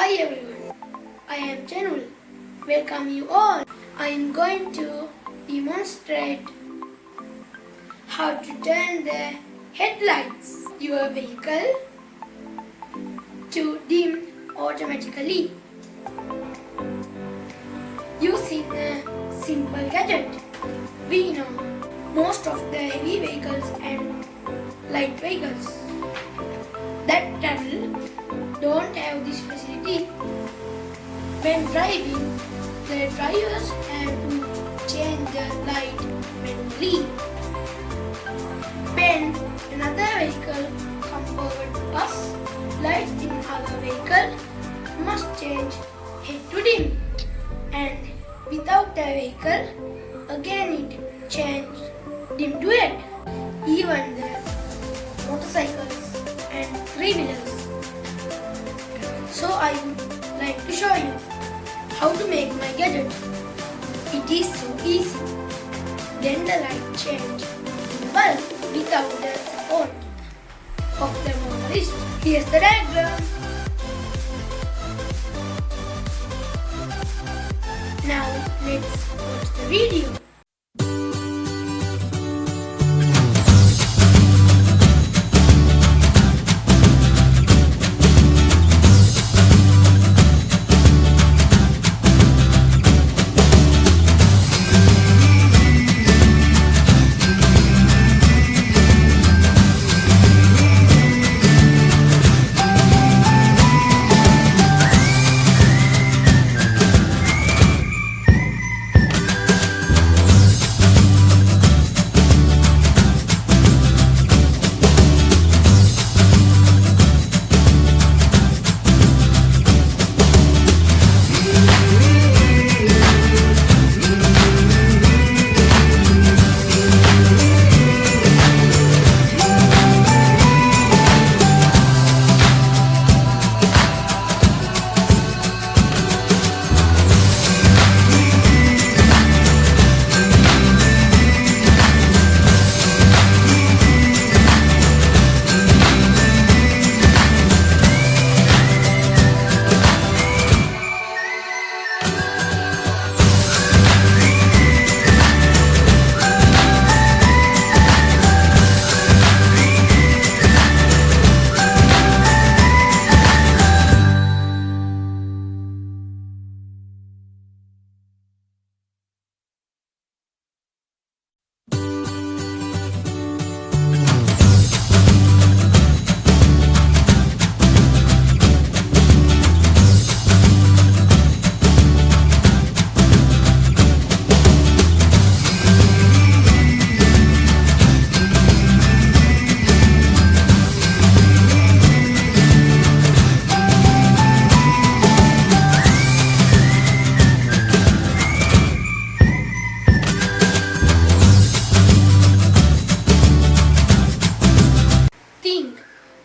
Hi everyone, I am Chanul. Welcome you all. I am going to demonstrate how to turn the headlights your vehicle to dim automatically using a simple gadget. We know most of the heavy vehicles and light vehicles that travel don't have this facility. When driving, the drivers have to change the light manually. When another vehicle comes forward to us, lights in our vehicle must change head to dim. And without the vehicle, again it changes dim to head. Even the motorcycles and three-wheelers. So I would like to show you how to make my gadget. It is so easy. Then the light change in the bulb without the support of the motorist. Here's the diagram. Now let's watch the video.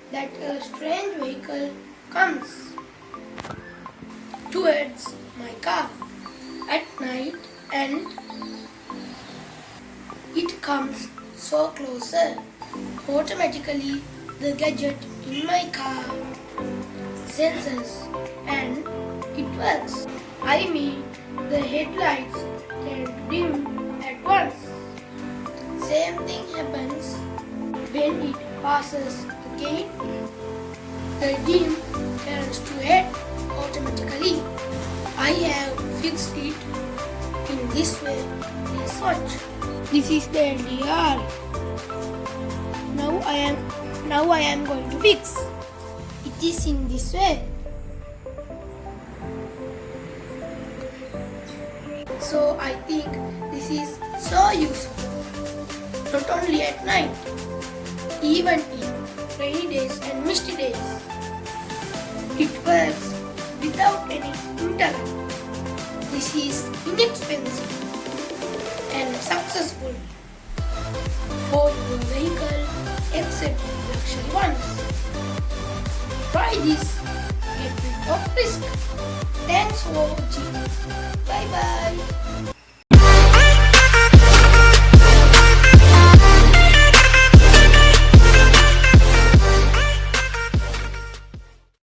That a strange vehicle comes towards my car at night and it comes so closer. Automatically the gadget in my car senses and it works. I mean the headlights turn dim at once. Same thing happens when it passes the gate. The dim turns to head automatically. I have fixed it in this way. Please watch. This is the LDR. Now I am going to fix. It is in this way. So I think this is so useful. Not only at night, even in rainy days and misty days. It works without any interrupt. This is inexpensive and successful for your vehicle except luxury ones. Try this, get rid of risk. Thanks for watching.